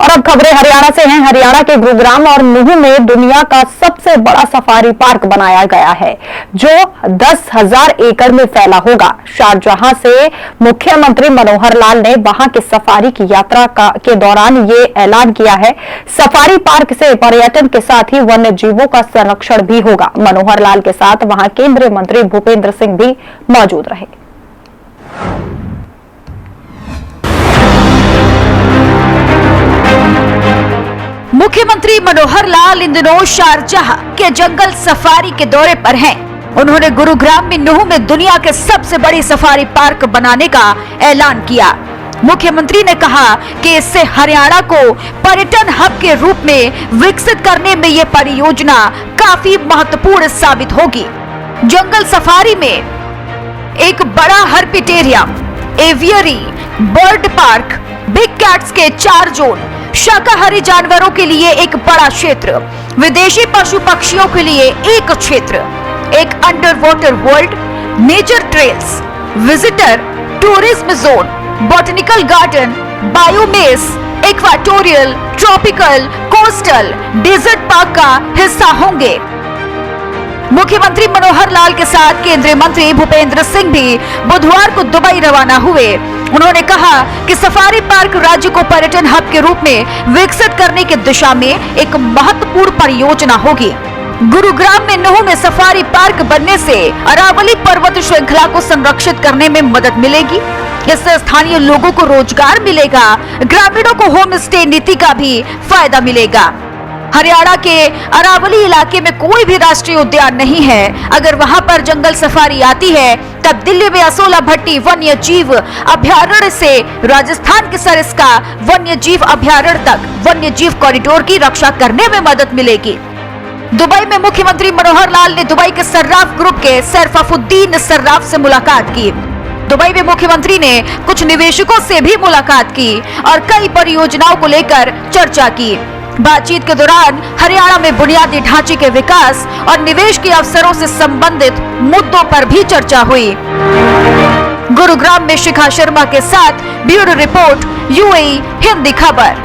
और अब खबरें हरियाणा से हैं। हरियाणा के गुरुग्राम और नूंह में दुनिया का सबसे बड़ा सफारी पार्क बनाया गया है, जो 10,000 एकड़ में फैला होगा। शारजाह से मुख्यमंत्री मनोहर लाल ने वहां के सफारी की यात्रा के दौरान ये ऐलान किया है। सफारी पार्क से पर्यटन के साथ ही वन्य जीवों का संरक्षण भी होगा। मनोहर लाल के साथ वहां केंद्रीय मंत्री भूपेंद्र सिंह भी मौजूद रहे। मुख्यमंत्री मनोहर लाल इन दिनों शारजाह के जंगल सफारी के दौरे पर हैं। उन्होंने गुरुग्राम में नूंह में दुनिया के सबसे बड़ी सफारी पार्क बनाने का ऐलान किया। मुख्यमंत्री ने कहा कि इससे हरियाणा को पर्यटन हब के रूप में विकसित करने में ये परियोजना काफी महत्वपूर्ण साबित होगी। जंगल सफारी में एक बड़ा herpetarium, aviary, bird park, big cats के 4 जोन, शाकाहारी जानवरों के लिए एक बड़ा क्षेत्र, विदेशी पशु पक्षियों के लिए एक क्षेत्र, एक underwater world, nature trails, visitor tourism zone, botanical garden, biomes, equatorial, tropical, coastal, desert park का हिस्सा होंगे। मुख्यमंत्री मनोहर लाल के साथ केंद्रीय मंत्री भूपेंद्र सिंह भी बुधवार को दुबई रवाना हुए। उन्होंने कहा कि सफारी पार्क राज्य को पर्यटन हब के रूप में विकसित करने की दिशा में एक महत्वपूर्ण परियोजना होगी। गुरुग्राम में नूंह में सफारी पार्क बनने से अरावली पर्वत श्रृंखला को संरक्षित करने में मदद मिलेगी। इससे स्थानीय लोगों को रोजगार मिलेगा, ग्रामीणों को होम स्टे नीति का भी फायदा मिलेगा। हरियाणा के अरावली इलाके में कोई भी राष्ट्रीय उद्यान नहीं है। अगर वहां पर जंगल सफारी आती है, तब दिल्ली में असोला भट्टी वन्य जीव अभयारण्य से राजस्थान के सरिस्का वन्य जीव अभयारण्य तक वन्य जीव कॉरिडोर की रक्षा करने में मदद मिलेगी। दुबई में मुख्यमंत्री मनोहर लाल ने दुबई के सर्राफ ग्रुप के सरफाफुद्दीन सर्राफ से मुलाकात की। दुबई में मुख्यमंत्री ने कुछ निवेशकों से भी मुलाकात की और कई परियोजनाओं को लेकर चर्चा की। बातचीत के दौरान हरियाणा में बुनियादी ढांचे के विकास और निवेश के अवसरों से संबंधित मुद्दों पर भी चर्चा हुई। गुरुग्राम में शिखा शर्मा के साथ ब्यूरो रिपोर्ट, यूएई हिंदी खबर।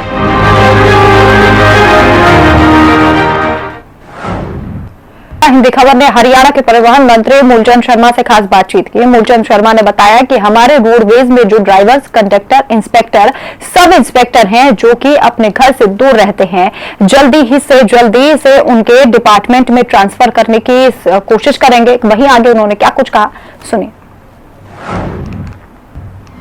हिंदी खबर ने हरियाणा के परिवहन मंत्री मूलचंद शर्मा से खास बातचीत की। मूलचंद शर्मा ने बताया कि हमारे रोडवेज में जो drivers, conductor, inspector, sub inspector हैं, जो कि अपने घर से दूर रहते हैं, जल्दी से उनके डिपार्टमेंट में ट्रांसफर करने की कोशिश करेंगे। वहीं आगे उन्होंने क्या कुछ कहा, सुनिए।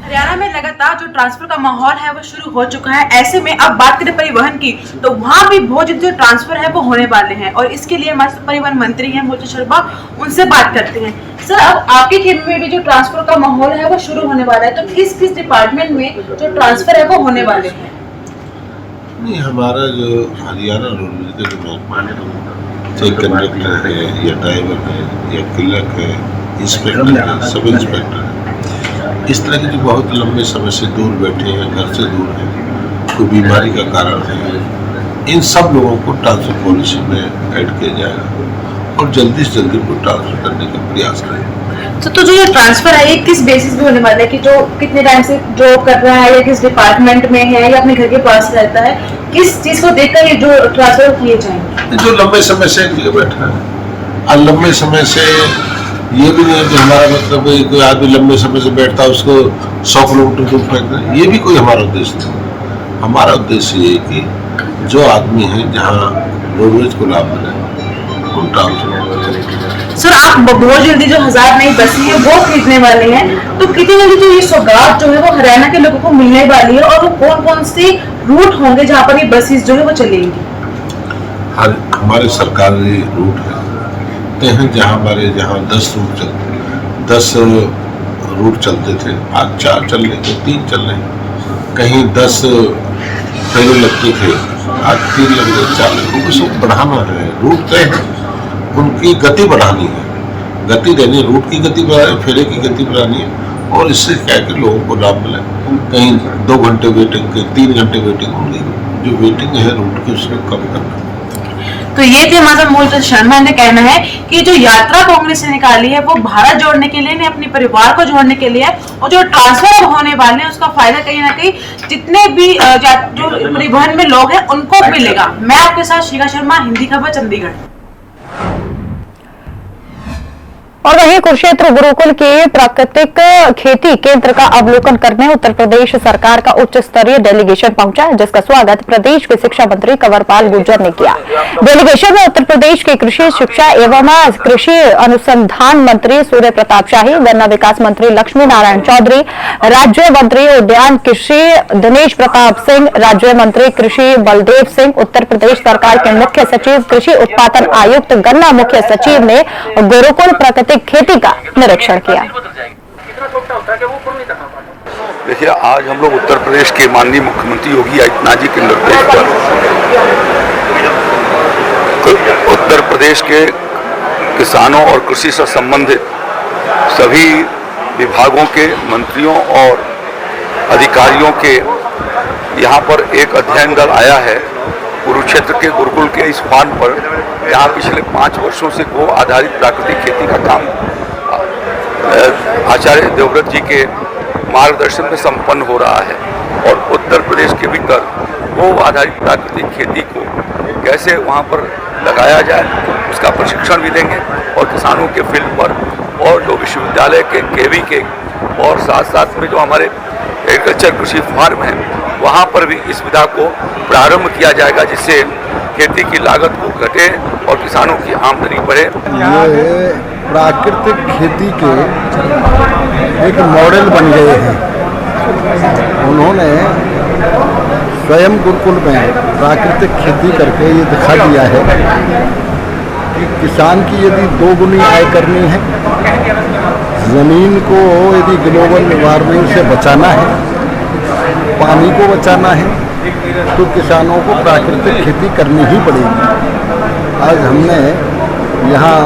हरियाणा में लगातार जो ट्रांसफर का माहौल है वो शुरू हो चुका है। ऐसे में अब बात करें परिवहन की, तो वहाँ भी बहुत जल्द जो ट्रांसफर है वो होने वाले हैं और इसके लिए हमारे परिवहन मंत्री हैं मूलचंद शर्मा, उनसे बात करते हैं। सर, अब आपके खेत में भी जो ट्रांसफर का माहौल है वो शुरू होने वाला है, तो किस किस डिपार्टमेंट में जो ट्रांसफर है वो होने वाले हैं? नहीं, हमारा जो हरियाणा रोडवेज का जो महकमा है, चाहे कंडक्टर है या ड्राइवर है या क्लर्क है, इंस्पेक्टर है, सब इंस्पेक्टर है, इस तरह के जो बहुत लंबे समय से दूर बैठे हैं, घर से दूर हैं, कोई बीमारी का कारण है, इन सब लोगों को ट्रांसफर पॉलिसी में ऐड किया जाएगा और जल्दी से जल्दी को ट्रांसफर करने का प्रयास करेंगे। तो जो ये ट्रांसफर है ये किस बेसिस पे होने वाला है, कि जो कितने टाइम से जॉब कर रहा है या किस डिपार्टमेंट में है या अपने घर के पास रहता है, किस चीज को देखकर ये जो ट्रांसफर किए जाएंगे? जो लंबे समय से बैठा है, और लंबे समय से ये भी नहीं है कि हमारा मतलब कोई आदमी लंबे समय से बैठता है उसको 100 किलोमीटर दूर फेंकना, ये भी कोई हमारा उद्देश्य नहीं। हमारा उद्देश्य ये है कि जो आदमी है जहाँ रोडवेज को लाभ मिले उन ट्रांसफर। सर, आप बहुत जल्दी जो 1000 नई बसें हैं वो खरीदने वाले हैं, तो कितनी जल्दी जो ये सौगात जो है वो हरियाणा के लोगों को मिलने वाली है और वो कौन कौन से रूट होंगे जहाँ पर ये बसेस जो है वो चलेंगी? हमारे सरकारी रूट है जहाँ 10 रूट चलते थे, आज 4 चल रहे थे, 3 चल रहे हैं। कहीं 10 फेरे लगते थे, आज 3 लग रहे, 4 लग रहे। उसको बढ़ाना है, रूट तय है, उनकी गति बढ़ानी है, गति देनी, रूट की गति बढ़ानी, फेरे की गति बढ़ानी है और इससे क्या है कि लोगों को लाभ मिले। कहीं 2 घंटे वेटिंग के 3 घंटे वेटिंग होगी, जो वेटिंग है रूट की उसको कम करना। तो ये थे हमारा मूलचंद शर्मा का कहना है कि जो यात्रा कांग्रेस ने निकाली है वो भारत जोड़ने के लिए नहीं, अपने परिवार को जोड़ने के लिए, और जो ट्रांसफर होने वाले हैं उसका फायदा कहीं ना कहीं जितने भी जो परिवहन में लोग हैं उनको मिलेगा। मैं आपके साथ शिखा शर्मा, हिंदी खबर, चंडीगढ़। और वहीं कुरुक्षेत्र गुरुकुल के प्राकृतिक खेती केंद्र का अवलोकन करने उत्तर प्रदेश सरकार का उच्च स्तरीय डेलीगेशन पहुंचा, जिसका स्वागत प्रदेश के शिक्षा मंत्री कंवरपाल गुर्जर ने किया। डेलीगेशन में उत्तर प्रदेश के कृषि शिक्षा एवं कृषि अनुसंधान मंत्री सूर्य प्रताप शाही, गन्ना विकास मंत्री लक्ष्मी नारायण चौधरी, राज्य मंत्री उद्यान कृषि दिनेश प्रताप सिंह, राज्य मंत्री कृषि बलदेव सिंह, उत्तर प्रदेश सरकार के मुख्य सचिव, कृषि उत्पादन आयुक्त, गन्ना मुख्य सचिव ने गुरुकुल प्राकृतिक खेती का निरीक्षण किया। देखिए, आज हम लोग उत्तर प्रदेश के माननीय मुख्यमंत्री योगी आदित्यनाथ जी के निर्देश पर उत्तर प्रदेश के किसानों और कृषि से संबंधित सभी विभागों के मंत्रियों और अधिकारियों के यहाँ पर एक अध्ययन दल आया है। कुरुक्षेत्र के गुरुकुल के इस फार्म पर यहाँ पिछले 5 वर्षों से गो आधारित प्राकृतिक खेती का काम आचार्य देवव्रत जी के मार्गदर्शन में संपन्न हो रहा है, और उत्तर प्रदेश के भीतर गो आधारित प्राकृतिक खेती को कैसे वहाँ पर लगाया जाए उसका प्रशिक्षण भी देंगे, और किसानों के फील्ड पर और जो विश्वविद्यालय के केवी के और साथ साथ में जो हमारे एग्रीकल्चर कृषि फार्म है वहाँ पर भी इस विधा को प्रारंभ किया जाएगा, जिससे खेती की लागत को घटे और किसानों की आमदनी बढ़े। ये प्राकृतिक खेती के एक मॉडल बन गए हैं। उन्होंने स्वयं गुरुकुल में प्राकृतिक खेती करके ये दिखा दिया है कि किसान की यदि 2 गुनी आय करनी है, ज़मीन को यदि ग्लोबल वार्मिंग से बचाना है, पानी को बचाना है, तो किसानों को प्राकृतिक खेती करनी ही पड़ेगी। आज हमने यहाँ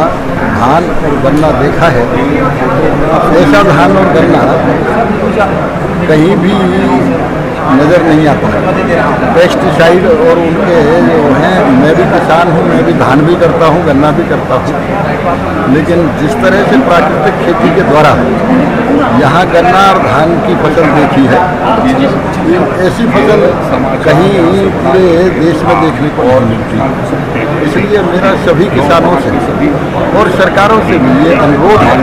धान और गन्ना देखा है, ऐसा धान और गन्ना कहीं भी नज़र नहीं आता। पेस्टिसाइड और उनके जो हैं, मैं भी किसान हूँ, मैं भी धान भी करता हूँ, गन्ना भी करता हूँ, लेकिन जिस तरह से प्राकृतिक खेती के द्वारा यहाँ गन्ना और धान की फसल देखी है, ऐसी फसल कहीं पूरे देश में देखने को और मिलती। इसलिए मेरा सभी किसानों से और सरकारों से भी ये अनुरोध है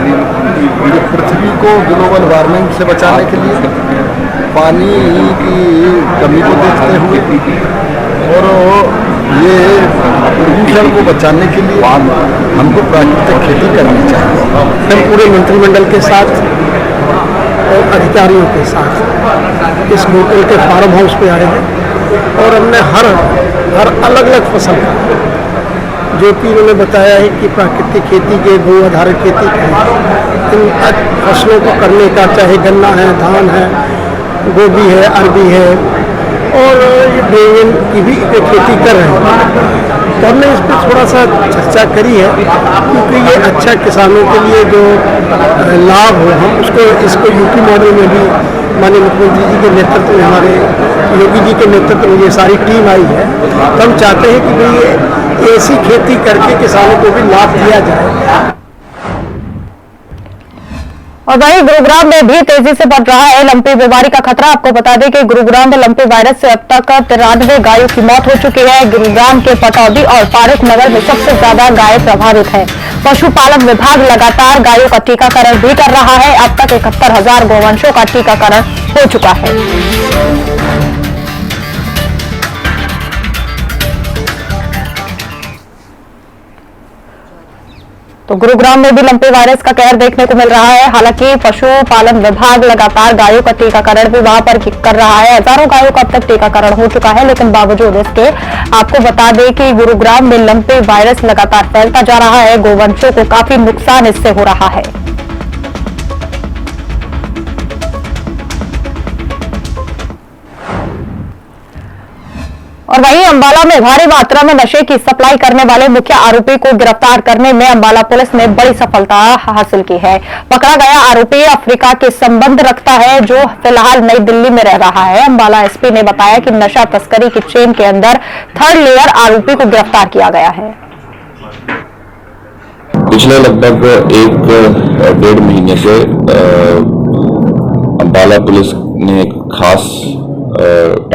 कि पृथ्वी को ग्लोबल वार्मिंग से बचाने के लिए, पानी की कमी को देखते हुए और ये प्रदूषण को बचाने के लिए हमको प्राकृतिक खेती करनी चाहिए। हम पूरे मंत्रिमंडल के साथ और अधिकारियों के साथ इस गुरुकुल के फार्म हाउस पे आए हैं, और हमने हर अलग अलग फसल का, जो कि उन्होंने बताया है कि प्राकृतिक खेती के, गो आधारित खेती के, इन फसलों को करने का, चाहे गन्ना है, धान है, गोभी है, अरबी है, और बैंगन की भी खेती कर रहे हैं। तो हमने इस पर थोड़ा सा चर्चा करी है, क्योंकि ये अच्छा किसानों के लिए जो लाभ हो, हम इसको यूपी मॉडल में भी माननीय मुख्यमंत्री जी के नेतृत्व में, हमारे योगी जी के नेतृत्व में ये सारी टीम आई है। तो हम चाहते हैं कि भाई ये ऐसी खेती करके किसानों को भी लाभ दिया जाए। और वहीं गुरुग्राम में भी तेजी से बढ़ रहा है लंपी बीमारी का खतरा। आपको बता दें कि गुरुग्राम में लंपी वायरस से अब तक 93 गायों की मौत हो चुकी है। गुरुग्राम के पटौदी और फारूक नगर में सबसे ज्यादा गाय प्रभावित है। पशुपालन विभाग लगातार गायों का टीकाकरण भी कर रहा है। अब तक 71,000 गौवंशों का टीकाकरण हो चुका है। तो गुरुग्राम में भी लंपी वायरस का कहर देखने को मिल रहा है। हालांकि पशुपालन विभाग लगातार गायों का टीकाकरण भी वहां पर कर रहा है। हजारों गायों का अब तक टीकाकरण हो चुका है, लेकिन बावजूद इसके आपको बता दें कि गुरुग्राम में लंपी वायरस लगातार फैलता जा रहा है। गोवंशों को काफी नुकसान इससे हो रहा है। और वहीं अंबाला में भारी मात्रा में नशे की सप्लाई करने वाले मुख्य आरोपी को गिरफ्तार करने में अंबाला पुलिस ने बड़ी सफलता हासिल की है। पकड़ा गया आरोपी अफ्रीका के संबंध रखता है, जो फिलहाल नई दिल्ली में रह रहा है। अंबाला एसपी ने बताया कि नशा तस्करी की चेन के अंदर थर्ड लेयर आरोपी को गिरफ्तार किया गया है। पिछले लगभग 1-1.5 महीने से अंबाला पुलिस ने एक खास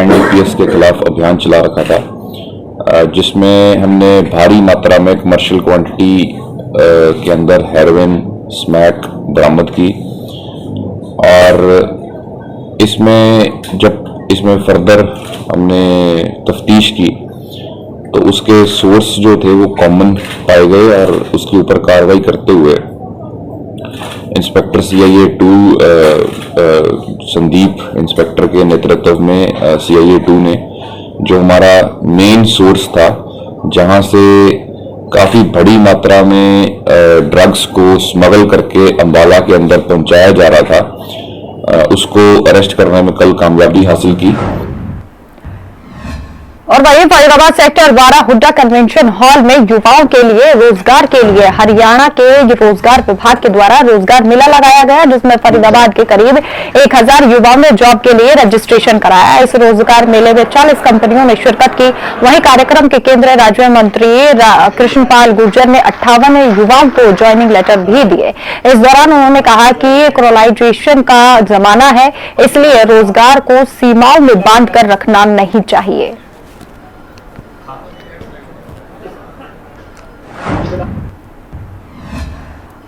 NDPS के खिलाफ अभियान चला रखा था, जिसमें हमने भारी मात्रा में कमर्शियल क्वांटिटी के अंदर हेरोइन स्मैक बरामद की। और इसमें फर्दर हमने तफ्तीश की तो उसके सोर्स जो थे वो कॉमन पाए गए और उसके ऊपर कार्रवाई करते हुए इंस्पेक्टर CIA 2 संदीप इंस्पेक्टर के नेतृत्व में CIA 2 ने, जो हमारा मेन सोर्स था जहां से काफ़ी बड़ी मात्रा में ड्रग्स को स्मगल करके अंबाला के अंदर पहुंचाया जा रहा था, उसको अरेस्ट करने में कल कामयाबी हासिल की। और वहीं Faridabad sector 12 Hooda convention hall में युवाओं के लिए रोजगार के लिए हरियाणा के रोजगार विभाग के द्वारा रोजगार मेला लगाया गया, जिसमें फरीदाबाद के करीब 1000 युवाओं ने जॉब के लिए रजिस्ट्रेशन कराया। इस रोजगार मेले में 40 कंपनियों ने शिरकत की। वहीं कार्यक्रम के केंद्रीय राज्य मंत्री कृष्णपाल गुर्जर ने 58 युवाओं को ज्वाइनिंग लेटर भी दिए। इस दौरान उन्होंने कहा कि ग्लोबलाइजेशन का जमाना है, इसलिए रोजगार को सीमाओं में बांध कर रखना नहीं चाहिए।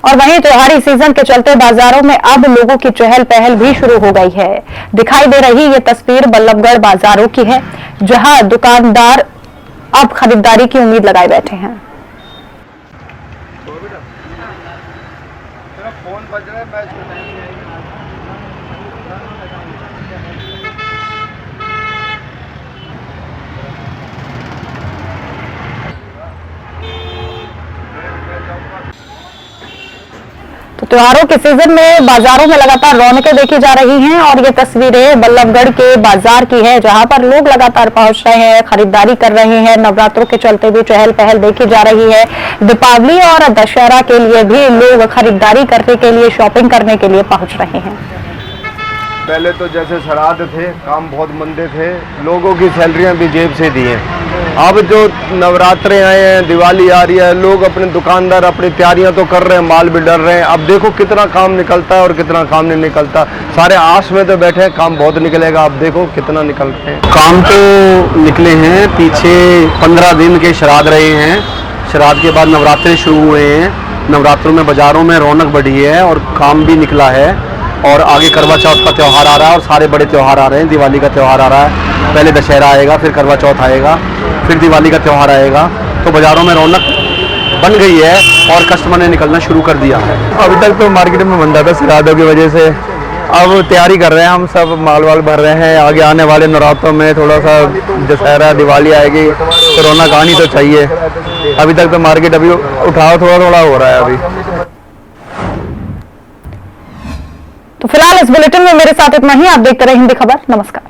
और वहीं त्योहारी सीजन के चलते बाजारों में अब लोगों की चहल पहल भी शुरू हो गई है। दिखाई दे रही ये तस्वीर बल्लभगढ़ बाजारों की है, जहां दुकानदार अब खरीदारी की उम्मीद लगाए बैठे हैं। तो त्योहारों के सीजन में बाजारों में लगातार रौनकें देखी जा रही हैं और ये तस्वीरें बल्लभगढ़ के बाजार की है, जहां पर लोग लगातार पहुंच रहे हैं, खरीदारी कर रहे हैं। नवरात्रों के चलते भी चहल पहल देखी जा रही है। दीपावली और दशहरा के लिए भी लोग खरीदारी करने के लिए, शॉपिंग करने के लिए पहुंच रहे हैं। पहले तो जैसे श्राद्ध थे, काम बहुत मंदे थे, लोगों की सैलरियां भी जेब से दी हैं। अब जो नवरात्रे आए हैं, दिवाली आ रही है, लोग अपने दुकानदार अपनी तैयारियां तो कर रहे हैं, माल भी डर रहे हैं। अब देखो कितना काम निकलता है और कितना काम नहीं निकलता। सारे आस में तो बैठे हैं, काम बहुत निकलेगा। अब देखो कितना निकल रहे हैं। काम तो निकले हैं, पीछे 15 दिन के श्राद्ध रहे हैं। श्राद्ध के बाद नवरात्रे शुरू हुए हैं। नवरात्रों में बाज़ारों में रौनक बढ़ी है और काम भी निकला है। और आगे करवा चौथ का त्यौहार आ रहा है और सारे बड़े त्यौहार आ रहे हैं। दिवाली का त्यौहार आ रहा है, पहले दशहरा आएगा, फिर करवा चौथ आएगा, फिर दिवाली का त्यौहार आएगा। तो बाज़ारों में रौनक बन गई है और कस्टमर ने निकलना शुरू कर दिया है। अभी तक तो मार्केट में मंदा था श्राद्धों की वजह से। अब तैयारी कर रहे हैं, हम सब माल वाल भर रहे हैं। आगे आने वाले नवरात्रों में थोड़ा सा दशहरा दिवाली आएगी तो रौनक आनी तो चाहिए। अभी तक तो मार्केट अभी उठाव थोड़ा थोड़ा हो रहा है अभी। तो फिलहाल इस बुलेटिन में मेरे साथ इतना ही। आप देखते रहे हिंदी खबर। नमस्कार।